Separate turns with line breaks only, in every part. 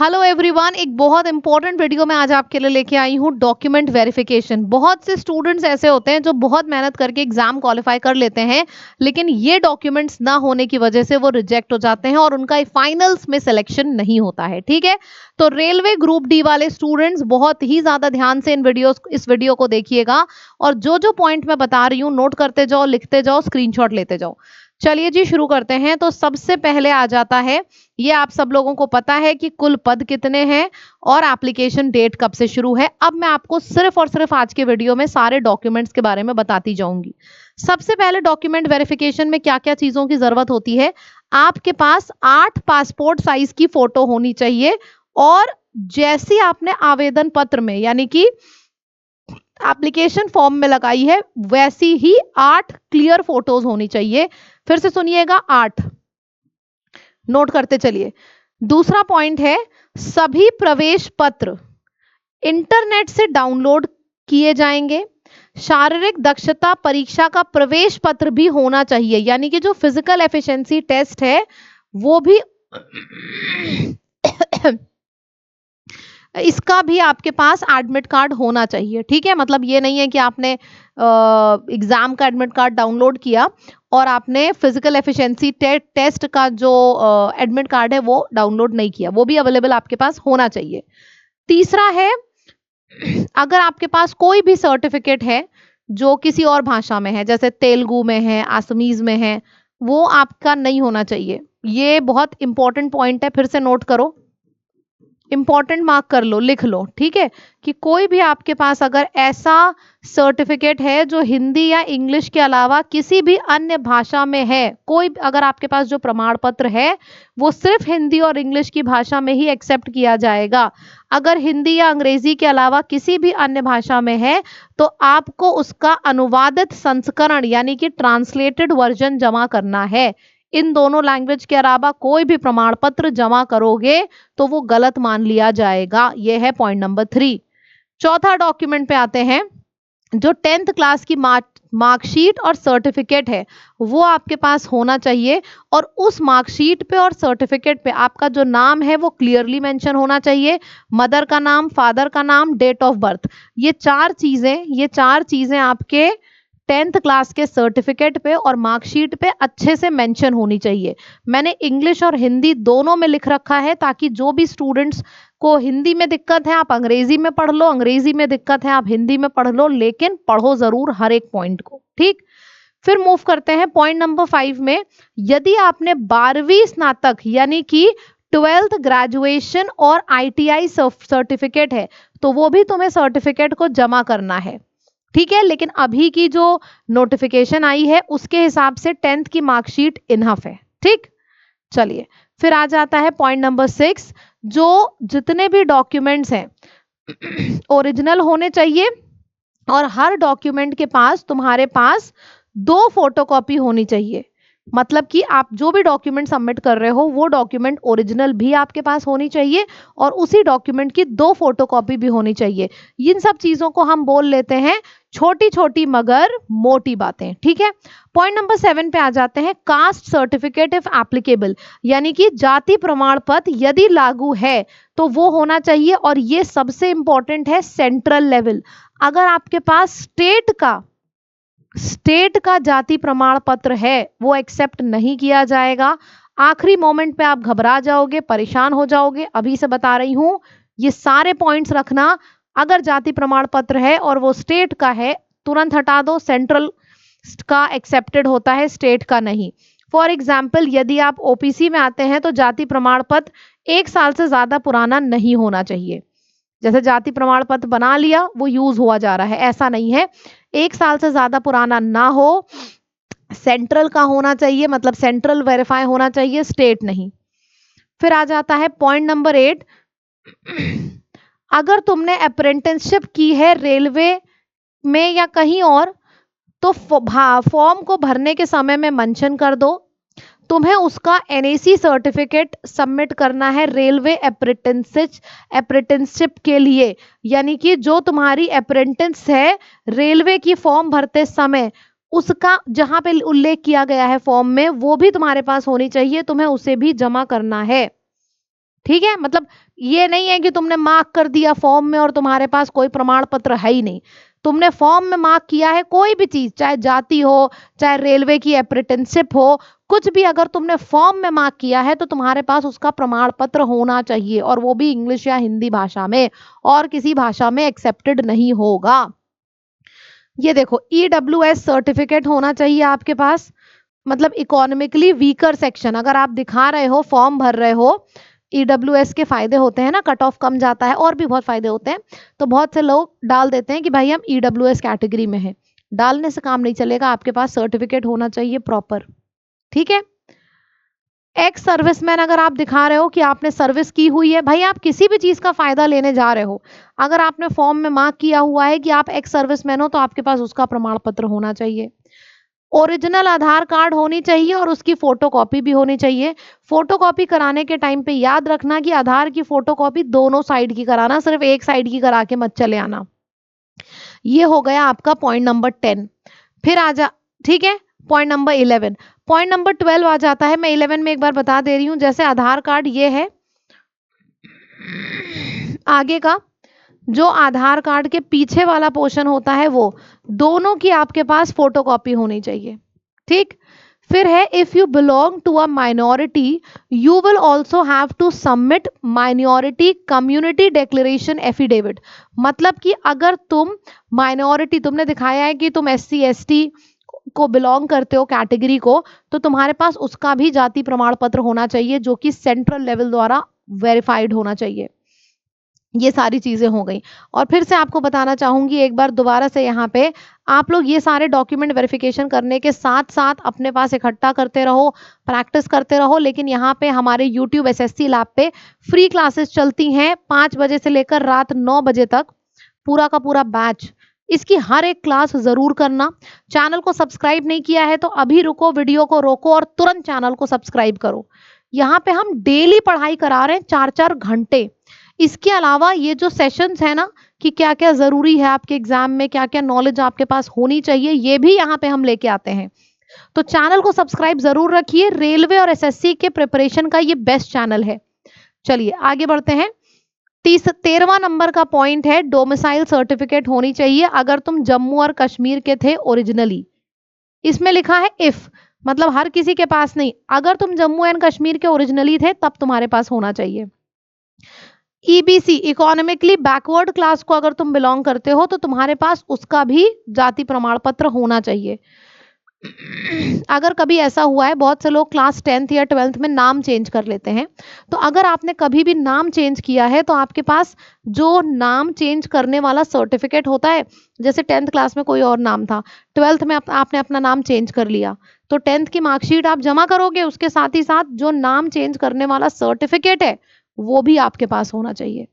Hello everyone, एक बहुत important video मैं आज आपके लिए लेके आई हूँ। Document verification. बहुत से स्टूडेंट्स ऐसे होते हैं जो बहुत मेहनत करके एग्जाम क्वालिफाई कर लेते हैं, लेकिन ये डॉक्यूमेंट्स ना होने की वजह से वो रिजेक्ट हो जाते हैं और उनका फाइनल्स में सिलेक्शन नहीं होता है। ठीक है, तो रेलवे ग्रुप डी वाले स्टूडेंट्स बहुत ही ज्यादा ध्यान से इस वीडियो को देखिएगा और जो जो पॉइंट मैं बता रही हूँ नोट करते जाओ, लिखते जाओ, स्क्रीनशॉट लेते जाओ। चलिए जी, शुरू करते हैं। तो सबसे पहले आ जाता है, ये आप सब लोगों को पता है कि कुल पद कितने हैं और एप्लीकेशन डेट कब से शुरू है। अब मैं आपको सिर्फ और सिर्फ आज के वीडियो में सारे डॉक्यूमेंट्स के बारे में बताती जाऊंगी। सबसे पहले डॉक्यूमेंट वेरिफिकेशन में क्या क्या चीजों की जरूरत होती है। आपके पास 8 पासपोर्ट साइज की फोटो होनी चाहिए और जैसी आपने आवेदन पत्र में यानी कि एप्लीकेशन फॉर्म में लगाई है वैसी ही 8 क्लियर फोटोज होनी चाहिए। फिर से सुनिएगा, 8 नोट करते चलिए। दूसरा पॉइंट है, सभी प्रवेश पत्र इंटरनेट से डाउनलोड किए जाएंगे। शारीरिक दक्षता परीक्षा का प्रवेश पत्र भी होना चाहिए, यानी कि जो फिजिकल एफिशिएंसी टेस्ट है वो भी इसका भी आपके पास एडमिट कार्ड होना चाहिए। ठीक है, मतलब ये नहीं है कि आपने एग्जाम का एडमिट कार्ड डाउनलोड किया और आपने फिजिकल एफिशिएंसी टेस्ट का जो एडमिट कार्ड है वो डाउनलोड नहीं किया, वो भी अवेलेबल आपके पास होना चाहिए। तीसरा है, अगर आपके पास कोई भी सर्टिफिकेट है जो किसी और भाषा में है, जैसे तेलुगु में है, असमीज में है, वो आपका नहीं होना चाहिए। ये बहुत इंपॉर्टेंट पॉइंट है, फिर से नोट करो, इंपॉर्टेंट मार्क कर लो, लिख लो। ठीक है, कि कोई भी आपके पास अगर ऐसा सर्टिफिकेट है जो हिंदी या इंग्लिश के अलावा किसी भी अन्य भाषा में है, कोई अगर आपके पास जो प्रमाण पत्र है वो सिर्फ हिंदी और इंग्लिश की भाषा में ही एक्सेप्ट किया जाएगा। अगर हिंदी या अंग्रेजी के अलावा किसी भी अन्य भाषा में है तो आपको उसका अनुवादित संस्करण यानी कि ट्रांसलेटेड वर्जन जमा करना है। इन दोनों लैंग्वेज के अलावा कोई भी प्रमाण पत्र जमा करोगे तो वो गलत मान लिया जाएगा। यह है पॉइंट नंबर 3। चौथा डॉक्यूमेंट पे आते हैं, जो 10th क्लास की मार्कशीट और सर्टिफिकेट है वो आपके पास होना चाहिए और उस मार्कशीट पे और सर्टिफिकेट पे आपका जो नाम है वो क्लियरली मेंशन होना चाहिए। मदर का नाम, फादर का नाम, डेट ऑफ बर्थ, ये चार चीजें आपके 10th क्लास के सर्टिफिकेट पे और मार्कशीट पे अच्छे से मेंशन होनी चाहिए। मैंने इंग्लिश और हिंदी दोनों में लिख रखा है ताकि जो भी स्टूडेंट्स को हिंदी में दिक्कत है आप अंग्रेजी में पढ़ लो, अंग्रेजी में दिक्कत है आप हिंदी में पढ़ लो, लेकिन पढ़ो जरूर हर एक पॉइंट को। ठीक, फिर मूव करते हैं पॉइंट नंबर 5 में। यदि आपने 12वीं स्नातक यानी कि 12th ग्रेजुएशन और ITI सर्टिफिकेट है तो वो भी तुम्हें सर्टिफिकेट को जमा करना है। ठीक है, लेकिन अभी की जो नोटिफिकेशन आई है उसके हिसाब से 10th की मार्कशीट इनफ है। ठीक, चलिए फिर आ जाता है पॉइंट नंबर 6, जो जितने भी डॉक्यूमेंट्स हैं ओरिजिनल होने चाहिए और हर डॉक्यूमेंट के पास तुम्हारे पास 2 फोटोकॉपी होनी चाहिए। मतलब कि आप जो भी डॉक्यूमेंट सबमिट कर रहे हो वो डॉक्यूमेंट ओरिजिनल भी आपके पास होनी चाहिए और उसी डॉक्यूमेंट की 2 फोटोकॉपी भी होनी चाहिए। इन सब चीजों को हम बोल लेते हैं छोटी छोटी मगर मोटी बातें। ठीक है, पॉइंट नंबर 7 पे आ जाते हैं, कास्ट सर्टिफिकेट इफ एप्लीकेबल, यानी कि जाति प्रमाण पत्र यदि लागू है तो वो होना चाहिए। और ये सबसे इंपॉर्टेंट है, सेंट्रल लेवल। अगर आपके पास स्टेट का जाति प्रमाण पत्र है वो एक्सेप्ट नहीं किया जाएगा। आखिरी मोमेंट पे आप घबरा जाओगे, परेशान हो जाओगे, अभी से बता रही हूं, ये सारे पॉइंट्स रखना। अगर जाति प्रमाण पत्र है और वो स्टेट का है तुरंत हटा दो, सेंट्रल का एक्सेप्टेड होता है, स्टेट का नहीं। फॉर एग्जाम्पल, यदि आप OPC में आते हैं तो जाति प्रमाण पत्र 1 साल से ज्यादा पुराना नहीं होना चाहिए। जैसे जाति प्रमाण पत्र बना लिया वो यूज हुआ जा रहा है, ऐसा नहीं है। 1 साल से ज्यादा पुराना ना हो, सेंट्रल का होना चाहिए, मतलब सेंट्रल वेरीफाई होना चाहिए, स्टेट नहीं। फिर आ जाता है पॉइंट नंबर 8, अगर तुमने अप्रेंटिसशिप की है रेलवे में या कहीं और तो फॉर्म को भरने के समय में मेंशन कर दो। तुम्हें उसका NAC सर्टिफिकेट सबमिट करना है रेलवे अप्रेंटिसशिप के लिए, यानी कि जो तुम्हारी अप्रेंटिस है रेलवे की फॉर्म भरते समय उसका जहां पे उल्लेख किया गया है फॉर्म में वो भी तुम्हारे पास होनी चाहिए, तुम्हें उसे भी जमा करना है। ठीक है, मतलब ये नहीं है कि तुमने मार्क कर दिया फॉर्म में और तुम्हारे पास कोई प्रमाण पत्र है ही नहीं। तुमने फॉर्म में मार्क किया है कोई भी चीज, चाहे जाति हो, चाहे रेलवे की अप्रेंटिसशिप हो, कुछ भी अगर तुमने फॉर्म में मार्क किया है तो तुम्हारे पास उसका प्रमाण पत्र होना चाहिए, और वो भी इंग्लिश या हिंदी भाषा में, और किसी भाषा में एक्सेप्टेड नहीं होगा। ये देखो, ईडब्ल्यूएस सर्टिफिकेट होना चाहिए आपके पास, मतलब इकोनॉमिकली वीकर सेक्शन। अगर आप दिखा रहे हो, फॉर्म भर रहे हो, ईडब्ल्यूएस के फायदे होते हैं ना, कट ऑफ कम जाता है, और भी बहुत फायदे होते हैं। तो बहुत से लोग डाल देते हैं कि भाई हम ईडब्ल्यूएस कैटेगरी में हैं। डालने से काम नहीं चलेगा, आपके पास सर्टिफिकेट होना चाहिए प्रॉपर। ठीक है। एक्स सर्विसमैन अगर आप दिखा रहे हो कि आपने सर्विस की हुई है, भाई आप किसी भी चीज का फायदा लेने जा रहे हो, अगर आपने फॉर्म में मार्क किया हुआ है कि आप एक्स सर्विसमैन हो, तो आपके पास उसका प्रमाण पत्र होना चाहिए। ओरिजिनल आधार कार्ड होनी चाहिए और उसकी फोटोकॉपी भी होनी चाहिए। फोटोकॉपी कराने के टाइम पे याद रखना कि आधार की फोटोकॉपी दोनों साइड की कराना, सिर्फ एक साइड की करा के मत चले आना। ये हो गया आपका पॉइंट नंबर 10। फिर आ जा, ठीक है, पॉइंट नंबर 11। पॉइंट नंबर 12 आ जाता है, मैं 11 में एक बार बता दे रही हूँ। जैसे आधार कार्ड ये है, आगे का जो आधार कार्ड के पीछे वाला पोर्शन होता है, वो दोनों की आपके पास फोटोकॉपी होनी चाहिए। ठीक। फिर है, if you belong to a minority you will also have to submit minority community declaration affidavit. मतलब कि अगर तुम माइनॉरिटी, तुमने दिखाया है कि तुम SC ST को बिलोंग करते हो कैटेगरी को, तो तुम्हारे पास उसका भी जाति प्रमाण पत्र होना चाहिए, जो कि सेंट्रल लेवल द्वारा वेरीफाइड होना चाहिए। ये सारी चीजें हो गई। और फिर से आपको बताना चाहूंगी एक बार दोबारा से, यहाँ पे आप लोग ये सारे डॉक्यूमेंट वेरिफिकेशन करने के साथ साथ अपने पास इकट्ठा करते रहो, प्रैक्टिस करते रहो। लेकिन यहाँ पे हमारे YouTube SSC लैब पे फ्री क्लासेस चलती हैं 5 बजे से लेकर रात 9 बजे तक, पूरा का पूरा बैच। इसकी हर एक क्लास जरूर करना। चैनल को सब्सक्राइब नहीं किया है तो अभी रुको, वीडियो को रोको और तुरंत चैनल को सब्सक्राइब करो। यहाँ पे हम डेली पढ़ाई करा रहे हैं 4-4 घंटे। इसके अलावा ये जो सेशंस है ना, कि क्या क्या जरूरी है आपके एग्जाम में, क्या क्या नॉलेज आपके पास होनी चाहिए, ये भी यहाँ पे हम लेके आते हैं। तो चैनल को सब्सक्राइब जरूर रखिए। रेलवे और SSC के प्रिपरेशन का ये बेस्ट चैनल है। चलिए आगे बढ़ते हैं। 13वां नंबर का पॉइंट है, डोमिसाइल सर्टिफिकेट होनी चाहिए अगर तुम जम्मू और कश्मीर के थे ओरिजिनली। इसमें लिखा है इफ, मतलब हर किसी के पास नहीं, अगर तुम जम्मू एंड कश्मीर के ओरिजिनली थे तब तुम्हारे पास होना चाहिए। EBC, इकोनॉमिकली बैकवर्ड क्लास को अगर तुम बिलोंग करते हो तो तुम्हारे पास उसका भी जाति प्रमाण पत्र होना चाहिए। अगर कभी ऐसा हुआ है, बहुत से लोग क्लास 10th या 12th में नाम चेंज कर लेते हैं, तो अगर आपने कभी भी नाम चेंज किया है तो आपके पास जो नाम चेंज करने वाला सर्टिफिकेट होता है, जैसे 10th क्लास में कोई और नाम था, 12th में आपने अपना नाम चेंज कर लिया, तो 10th की मार्कशीट आप जमा करोगे, उसके साथ ही साथ जो नाम चेंज करने वाला सर्टिफिकेट है वो भी आपके पास होना चाहिए।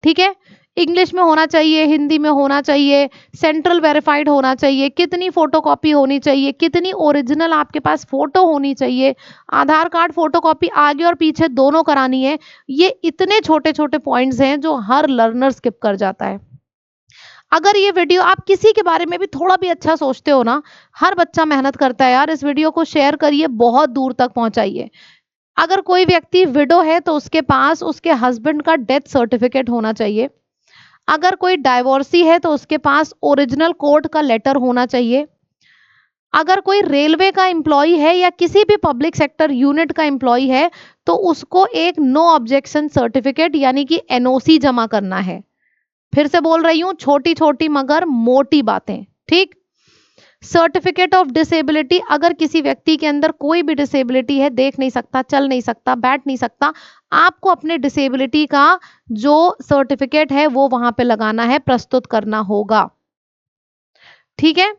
ठीक है। इंग्लिश में होना चाहिए, हिंदी में होना चाहिए, सेंट्रल वेरीफाइड होना चाहिए, कितनी फोटोकॉपी होनी चाहिए, कितनी ओरिजिनल आपके पास फोटो होनी चाहिए, आधार कार्ड फोटोकॉपी आगे और पीछे दोनों करानी है। ये इतने छोटे छोटे पॉइंट्स हैं जो हर लर्नर स्किप कर जाता है। अगर ये वीडियो आप किसी के बारे में भी थोड़ा भी अच्छा सोचते हो ना, हर बच्चा मेहनत करता है यार, इस वीडियो को शेयर करिए, बहुत दूर तक पहुंचाइए। अगर कोई व्यक्ति विडो है तो उसके पास उसके हस्बैंड का डेथ सर्टिफिकेट होना चाहिए। अगर कोई डाइवोर्सी है तो उसके पास ओरिजिनल कोर्ट का लेटर होना चाहिए। अगर कोई रेलवे का एम्प्लॉय है या किसी भी पब्लिक सेक्टर यूनिट का एम्प्लॉय है तो उसको एक नो ऑब्जेक्शन सर्टिफिकेट यानी कि NOC जमा करना है। फिर से बोल रही हूं, छोटी छोटी मगर मोटी बातें। ठीक। सर्टिफिकेट ऑफ डिसेबिलिटी, अगर किसी व्यक्ति के अंदर कोई भी डिसेबिलिटी है, देख नहीं सकता, चल नहीं सकता, बैठ नहीं सकता, आपको अपने डिसेबिलिटी का जो सर्टिफिकेट है वो वहां पे लगाना है, प्रस्तुत करना होगा। ठीक है।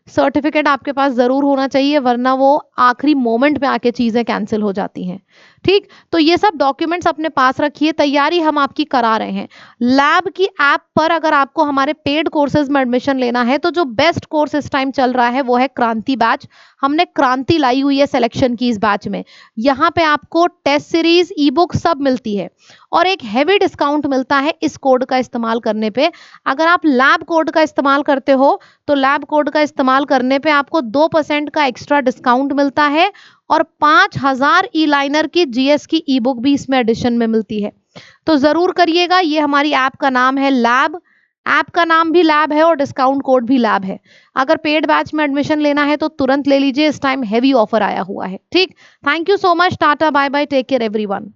सर्टिफिकेट आपके पास जरूर होना चाहिए, वरना वो आखिरी मोमेंट पे आके चीजें कैंसिल हो जाती हैं। ठीक। तो ये सब डॉक्यूमेंट्स अपने पास रखिए, तैयारी हम आपकी करा रहे हैं। लैब की ऐप पर अगर आपको हमारे पेड कोर्सेज में एडमिशन लेना है तो जो बेस्ट कोर्स इस टाइम चल रहा है वो है क्रांति बैच। हमने क्रांति लाई हुई है सिलेक्शन की इस बैच में। यहाँ पे आपको टेस्ट सीरीज, ई बुक सब मिलती है और एक हैवी डिस्काउंट मिलता है इस कोड का इस्तेमाल करने पे। अगर आप लैब कोड का इस्तेमाल करते हो तो लैब कोड का इस्तेमाल करने पे आपको 2% का एक्स्ट्रा डिस्काउंट मिलता है और 5000 ई लाइनर की GS की ई बुक भी इसमें एडिशन में मिलती है। तो ज़रूर करिएगा। ये हमारी ऐप का नाम है लैब, ऐप का नाम भी लैब है और डिस्काउंट कोड भी लैब है। अगर पेड बैच में एडमिशन लेना है तो तुरंत ले लीजिए, इस टाइम हेवी ऑफर आया हुआ है। ठीक, thank you so much, tata bye bye, take care everyone.